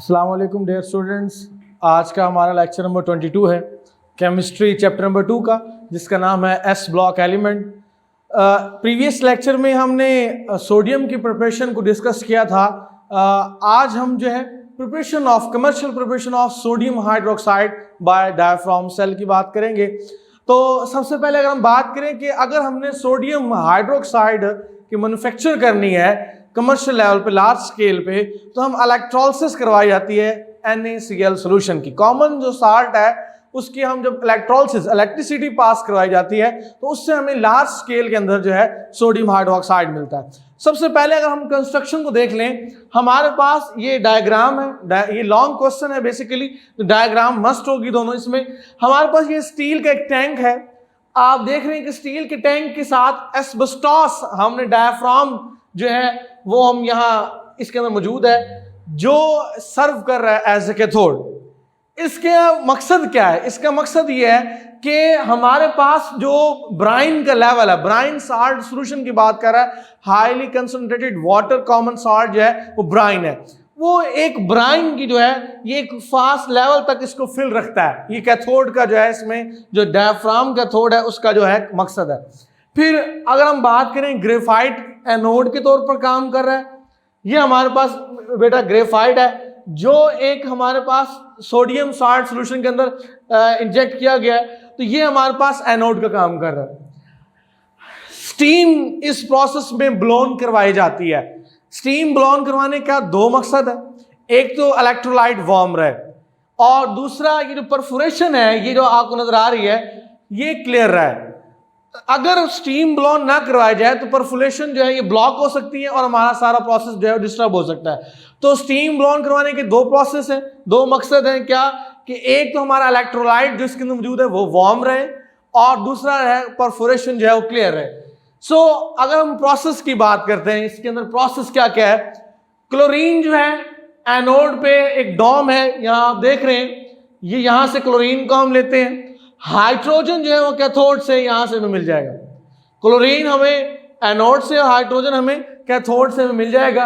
अस्सलाम वालेकुम dear students. आज का हमारा लेक्चर नंबर 22 है केमिस्ट्री चैप्टर नंबर 2 का, जिसका नाम है S block element. Previous lecture में हमने सोडियम की प्रिपरेशन को डिस्कस किया था। आज हम जो है commercial preparation of sodium hydroxide by diaphragm cell की बात करेंगे। तो सबसे पहले अगर हम बात करें कि अगर हमने सोडियम हाइड्रोक्साइड की मैन्युफैक्चर करनी है कमर्शियल लेवल पे, लार्ज स्केल पे, तो हम इलेक्ट्रोलिसिस करवाई जाती है NaCl सोल्यूशन की। कॉमन जो साल्ट है उसकी हम जब इलेक्ट्रोलिसिस इलेक्ट्रिसिटी पास करवाई जाती है तो उससे हमें लार्ज स्केल के अंदर जो है सोडियम हाइड्रोक्साइड मिलता है। सबसे पहले अगर हम कंस्ट्रक्शन को देख लें, हमारे पास ये डायग्राम है, ये लॉन्ग क्वेश्चन है बेसिकली, तो डायग्राम मस्ट होगी दोनों इसमें। हमारे पास ये स्टील का एक टैंक है, आप देख रहे हैं कि स्टील के टैंक के साथ एस्बेस्टॉस हमने डायाफ्राम जो है वो हम यहाँ इसके अंदर मौजूद है, जो सर्व कर रहा है एज ए कैथोड। इसके मकसद क्या है? इसका मकसद ये है कि हमारे पास जो ब्राइन का लेवल है, ब्राइन साल्ट सॉल्यूशन की बात कर रहा है, highly concentrated water common salt जो है वो ब्राइन है, वो एक ब्राइन की जो है ये एक फास्ट लेवल तक इसको फिल रखता है। ये कैथोड का जो है, इसमें जो डायाफ्राम कैथोड है उसका जो है मकसद है। फिर अगर हम बात करें ग्रेफाइट एनोड के तौर पर काम कर रहा है, ये हमारे पास बेटा ग्रेफाइट है जो एक हमारे पास सोडियम साल्ट सॉल्यूशन के अंदर इंजेक्ट किया गया है, तो ये हमारे पास एनोड का काम कर रहा है। स्टीम इस प्रोसेस में ब्लोन करवाई जाती है। स्टीम ब्लोन करवाने का दो मकसद है, एक तो इलेक्ट्रोलाइट वार्म रहे और दूसरा ये जो परफोरेशन है, ये जो आपको नजर आ रही है, ये क्लियर रहे। अगर स्टीम ब्लोन ना करवाया जाए तो परफोरेशन जो है ये ब्लॉक हो सकती है और हमारा सारा प्रोसेस जो है डिस्टर्ब हो सकता है। तो स्टीम ब्लोन करवाने के दो प्रोसेस हैं, दो मकसद हैं। क्या कि एक तो हमारा इलेक्ट्रोलाइट जो इसके अंदर मौजूद है वो वार्म रहे और दूसरा है परफोरेशन जो है वो क्लियर रहे। सो अगर हम प्रोसेस की बात करते हैं, इसके अंदर प्रोसेस क्या क्या है। क्लोरीन जो है एनोड पे एक डॉम है, यहाँ आप देख रहे हैं, ये यहाँ से क्लोरीन को हम लेते हैं। हाइड्रोजन जो है वो कैथोड से यहाँ से हमें मिल जाएगा। क्लोरीन हमें एनोड से और हाइड्रोजन हमें कैथोड से मिल जाएगा।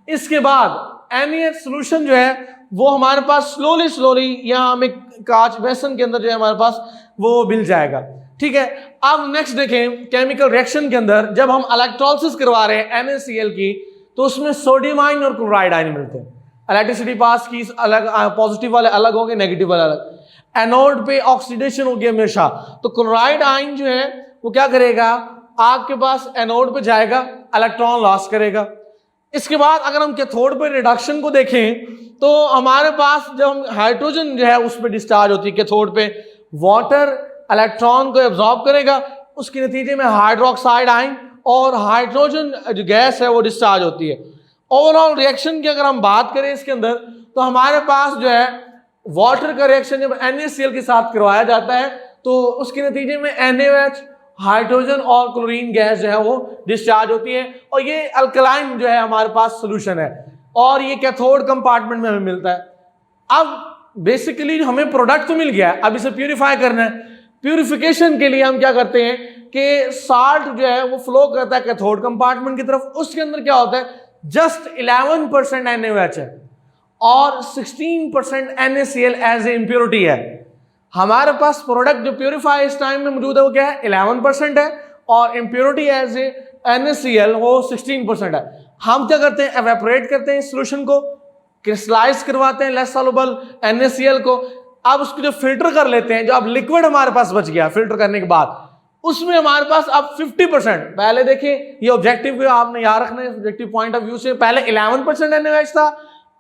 इसके बाद NaH सोल्यूशन जो है वो हमारे पास स्लोली यहाँ हमें कांच बेसन के अंदर जो है हमारे पास वो मिल जाएगा। ठीक है, अब नेक्स्ट देखें केमिकल रिएक्शन के अंदर जब हम इलेक्ट्रोलिसिस करवा रहे हैं NaCl की, तो उसमें सोडियम आयन और क्लोराइड आयन मिलते हैं। इलेक्ट्रिसिटी पास की अलग, पॉजिटिव वाले अलग होंगे, नेगेटिव वाले अलग। एनोड पे ऑक्सीडेशन होगी हमेशा, तो क्लोराइड आयन जो है वो क्या करेगा, आपके पास एनोड पे जाएगा, इलेक्ट्रॉन लॉस करेगा। इसके बाद अगर हम कैथोड पे रिडक्शन को देखें तो हमारे पास जब हम हाइड्रोजन जो है उस पर डिस्चार्ज होती है कैथोड पे, वाटर इलेक्ट्रॉन को एब्जॉर्ब करेगा, उसके नतीजे में हाइड्रोक्साइड आयन और हाइड्रोजन जो गैस है वो डिस्चार्ज होती है। ओवरऑल रिएक्शन की अगर हम बात करें इसके अंदर, तो हमारे पास जो है वाटर का रिएक्शन जब NaCl के साथ करवाया जाता है तो उसके नतीजे में NaOH, हाइड्रोजन और क्लोरीन गैस जो है वो डिस्चार्ज होती है और ये अल्कलाइन जो है हमारे पास सोल्यूशन है और ये कैथोड कंपार्टमेंट में हमें मिलता है। अब बेसिकली हमें प्रोडक्ट तो मिल गया है, अब इसे प्यूरिफाई करना है। प्यूरिफिकेशन के लिए हम क्या करते हैं कि साल्ट जो है वो फ्लो करता है कैथोड कंपार्टमेंट की तरफ। उसके अंदर क्या होता है, जस्ट 11% NaOH है और 16% NaCl एज ए इम्प्योरिटी है। हमारे पास प्रोडक्ट जो प्योरीफाई इस टाइम में मौजूद है वो क्या है, 11% है और इम्प्योरिटी एज ए NaCl वो 16% है। हम क्या करते हैं, एवेपोरेट करते हैं इस सोल्यूशन को, क्रिस्टलाइज करवाते हैं लेस सॉल्युबल NaCl को। अब उसको जो फिल्टर कर लेते हैं, जो अब लिक्विड हमारे पास बच गया फिल्टर करने के बाद, उसमें हमारे पास अब 50%, पहले देखिए ये ऑब्जेक्टिव को आपने याद रखना है ऑब्जेक्टिव पॉइंट ऑफ व्यू से, पहले 11% NaOH था,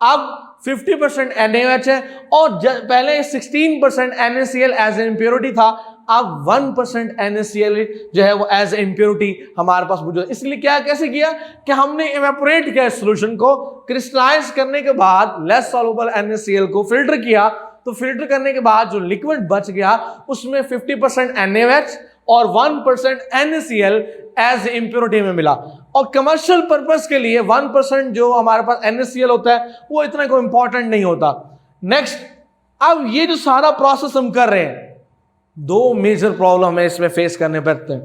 अब 50% NaOH है और पहले 16% NaCl एज ए इम्प्योरिटी था, अब 1% NaCl जो है वो एज ए इम्प्योरिटी हमारे पास मौजूद है। इसलिए क्या कैसे किया कि हमने इवेपोरेट किया सोल्यूशन को, क्रिस्टलाइज करने के बाद लेस सॉल्युबल NaCl को फिल्टर किया, तो फिल्टर करने के बाद जो लिक्विड बच गया उसमें 50% NaOH और 1% NaCl एज इम्प्योरिटी में मिला। और कमर्शियल पर्पस के लिए 1% जो हमारे पास NaCl होता है वो इतना कोई इंपॉर्टेंट नहीं होता। नेक्स्ट, अब ये जो सारा प्रोसेस हम कर रहे हैं, दो मेजर प्रॉब्लम हमें इसमें फेस करने पड़ते हैं।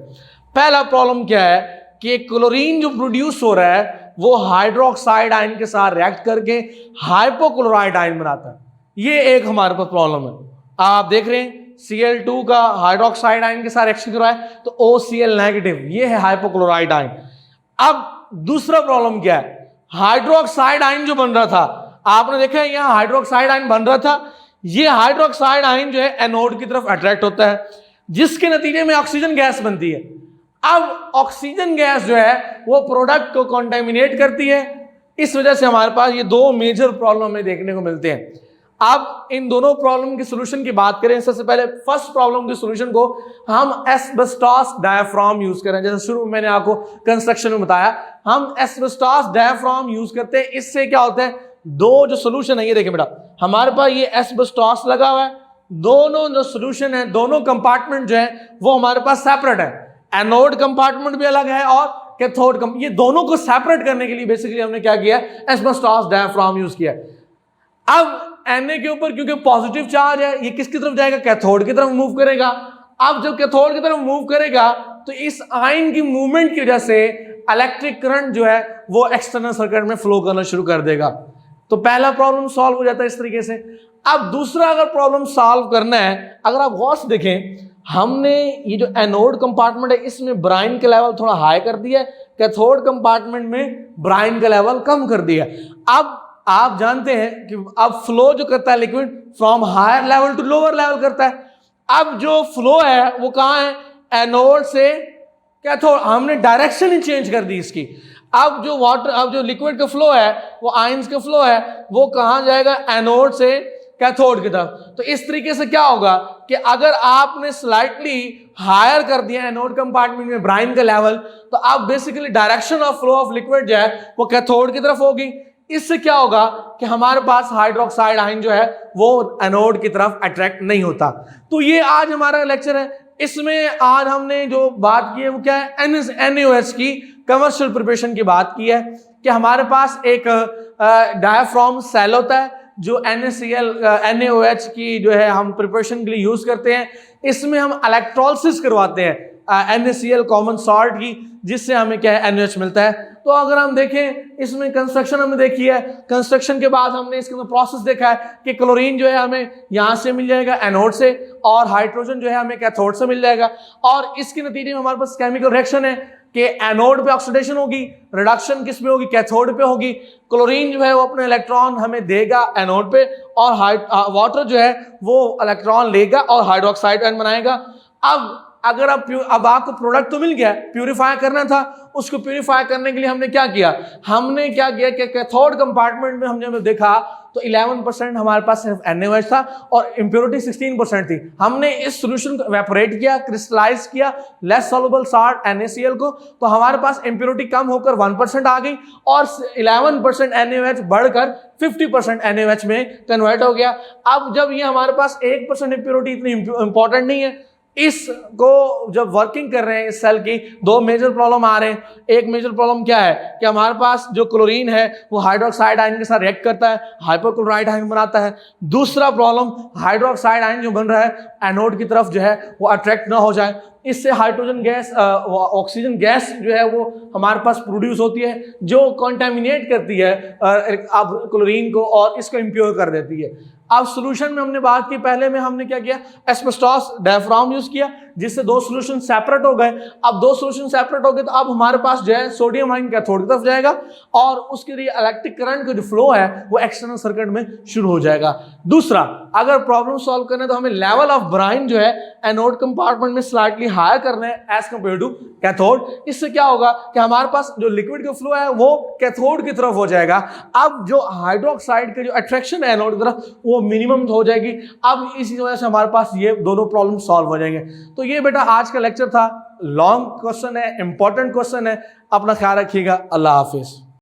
पहला प्रॉब्लम क्या है कि क्लोरीन जो प्रोड्यूस हो रहा है वो हाइड्रोक्साइड आयन के साथ रिएक्ट करके हाइपोक्लोराइड आयन बनाता है। ये एक हमारे पास प्रॉब्लम है। आप देख रहे हैं Cl2 का हाइड्रोक्साइड आयन के साथ रिएक्शन कर रहा है तो OCl नेगेटिव, ये है हाइपोक्लोराइड आयन। अब दूसरा प्रॉब्लम क्या है, हाइड्रोक्साइड आयन जो बन रहा था, आपने देखा है यहां हाइड्रोक्साइड आयन बन रहा था, ये हाइड्रोक्साइड आयन जो है एनोड की तरफ अट्रैक्ट होता है, जिसके नतीजे में ऑक्सीजन गैस बनती है। अब ऑक्सीजन गैस जो है वो प्रोडक्ट को कॉन्टेमिनेट करती है। इस वजह से हमारे पास ये दो मेजर प्रॉब्लम हमें देखने को मिलते हैं। अब इन दोनों प्रॉब्लम की सॉल्यूशन की बात करें, सबसे पहले फर्स्ट प्रॉब्लम की सॉल्यूशन को हम एस्बेस्टॉस डायाफ्राम यूज करें। जैसे शुरू में मैंने आपको कंस्ट्रक्शन में बताया, हम एस्बेस्टॉस डायाफ्राम यूज करते हैं। इससे क्या होता है, दो जो सॉल्यूशन है, ये देखिए बेटा, हमारे पास ये एस्बेस्टॉस लगा हुआ है, दोनों जो सॉल्यूशन है, दोनों कंपार्टमेंट जो है वो हमारे पास सेपरेट है। एनोड कंपार्टमेंट भी अलग है और कैथोड ये दोनों को सेपरेट करने के लिए बेसिकली हमने क्या किया, एस्बेस्टॉस डायाफ्राम यूज किया। अब Na के ऊपर क्योंकि पॉजिटिव चार्ज है, ये किसकी तरफ जाएगा, कैथोड की तरफ मूव करेगा। अब जब कैथोड की तरफ मूव करेगा तो इस आयन की मूवमेंट की वजह से इलेक्ट्रिक करंट जो है वो एक्सटर्नल सर्किट में फ्लो करना शुरू कर देगा। तो पहला प्रॉब्लम सॉल्व हो जाता है इस तरीके से। अब दूसरा अगर प्रॉब्लम सॉल्व करना है, अगर आप गौर से देखें, हमने ये जो एनोड कंपार्टमेंट है इसमें ब्राइन का लेवल थोड़ा हाई कर दिया है, कैथोड कंपार्टमेंट में ब्राइन का लेवल कम कर दिया। अब आप जानते हैं कि अब फ्लो जो करता है liquid from higher level to lower level करता है। अब जो फ्लो है वो कहाँ है, एनोड से कैथोड, हमने डायरेक्शन ही चेंज कर दी इसकी। अब जो वाटर, अब जो लिक्विड का फ्लो है वो आयंस का फ्लो है, वो कहाँ जाएगा, एनोड से कैथोड की तरफ। तो इस तरीके से क्या होगा कि अगर आपने स्लाइटली हायर कर दिया एनोड कंपार्टमेंट में ब्राइन का लेवल, तो अब basically direction of flow of liquid जो है वो कैथोड की तरफ होगी। इससे क्या होगा कि हमारे पास हाइड्रोक्साइड आयन जो है वो एनोड की तरफ अट्रैक्ट नहीं होता। तो ये आज हमारा लेक्चर है। इसमें आज हमने जो बात की है वो क्या है, NaOH की कमर्शियल प्रिपरेशन की बात की है कि हमारे पास एक डायाफ्राम सेल होता है जो NaOH की जो है हम प्रिपरेशन के लिए यूज करते हैं। इसमें हम इलेक्ट्रोलिसिस करवाते हैं NaCl कॉमन सॉल्ट की, जिससे हमें क्या है, NaOH मिलता है। तो अगर हम देखें इसमें कंस्ट्रक्शन हमने देखी है, कंस्ट्रक्शन के बाद हमने इसके अंदर प्रोसेस देखा है कि क्लोरीन जो है हमें यहाँ से मिल जाएगा एनोड से, और हाइड्रोजन जो है हमें कैथोड से मिल जाएगा। और इसके नतीजे में हमारे पास केमिकल रिएक्शन है कि एनोड पे ऑक्सीडेशन होगी, रिडक्शन किस पे होगी, कैथोड पे होगी। क्लोरीन जो है वो अपने इलेक्ट्रॉन हमें देगा एनोड पे, और वाटर जो है वो इलेक्ट्रॉन लेगा और हाइड्रोक्साइड आयन बनाएगा। अब अगर अब आपको प्रोडक्ट तो मिल गया, प्यूरिफाई करना था, उसको प्यूरिफाई करने के लिए हमने क्या किया कि कैथोड कंपार्टमेंट में हमने देखा तो 11% हमारे पास सिर्फ NaOH था और इम्प्योरिटी 16% थी। हमने इस सॉल्यूशन को इवेपोरेट किया, क्रिस्टलाइज किया लेस सॉल्युबल साल्ट NaCl को, तो हमारे पास इम्प्योरिटी कम होकर 1% आ गई और 11% NaOH बढ़कर 50% NaOH में कन्वर्ट हो गया। अब जब ये हमारे पास 1% इम्प्योरिटी इतनी इंपॉर्टेंट नहीं है, इसको जब वर्किंग कर रहे हैं इस सेल की, दो मेजर प्रॉब्लम आ रहे हैं। एक मेजर प्रॉब्लम क्या है कि हमारे पास जो क्लोरीन है वो हाइड्रोक्साइड आयन के साथ रिएक्ट करता है, हाइपोक्लोराइड आयन बनाता है। दूसरा प्रॉब्लम, हाइड्रोक्साइड आयन जो बन रहा है एनोड की तरफ जो है वो अट्रैक्ट ना हो जाए, इससे हाइड्रोजन गैस, ऑक्सीजन गैस जो है वो हमारे पास प्रोड्यूस होती है, जो कॉन्टेमिनेट करती है अब क्लोरीन को और इसको इम्प्योर कर देती है। अब सॉल्यूशन में हमने बात की, पहले में हमने क्या किया, एस्बेस्टॉस डायाफ्राम यूज किया, जिससे दो सॉल्यूशन सेपरेट हो गए। अब दो सॉल्यूशन सेपरेट हो गए तो अब हमारे पास जो है सोडियम आयन कैथोड की तरफ जाएगा और उसके लिए इलेक्ट्रिक करंट का जो फ्लो है वो एक्सटर्नल सर्किट में शुरू हो जाएगा। दूसरा, अगर प्रॉब्लम सॉल्व करना है तो हमें लेवल ऑफ ब्राइन जो है एनोड कंपार्टमेंट में स्लाइटली हायर करना है एज कंपेयर टू कैथोड। इससे क्या होगा कि हमारे पास जो लिक्विड का फ्लो है वो कैथोड की तरफ हो जाएगा। अब जो हाइड्रोक्साइड का जो अट्रैक्शन है एनोड की तरफ वो मिनिमम हो जाएगी। अब इसी वजह से हमारे पास ये दोनों प्रॉब्लम सॉल्व हो जाएंगे। तो ये बेटा आज का लेक्चर था, लॉन्ग क्वेश्चन है, इंपॉर्टेंट क्वेश्चन है। अपना ख्याल रखिएगा। अल्लाह हाफिज।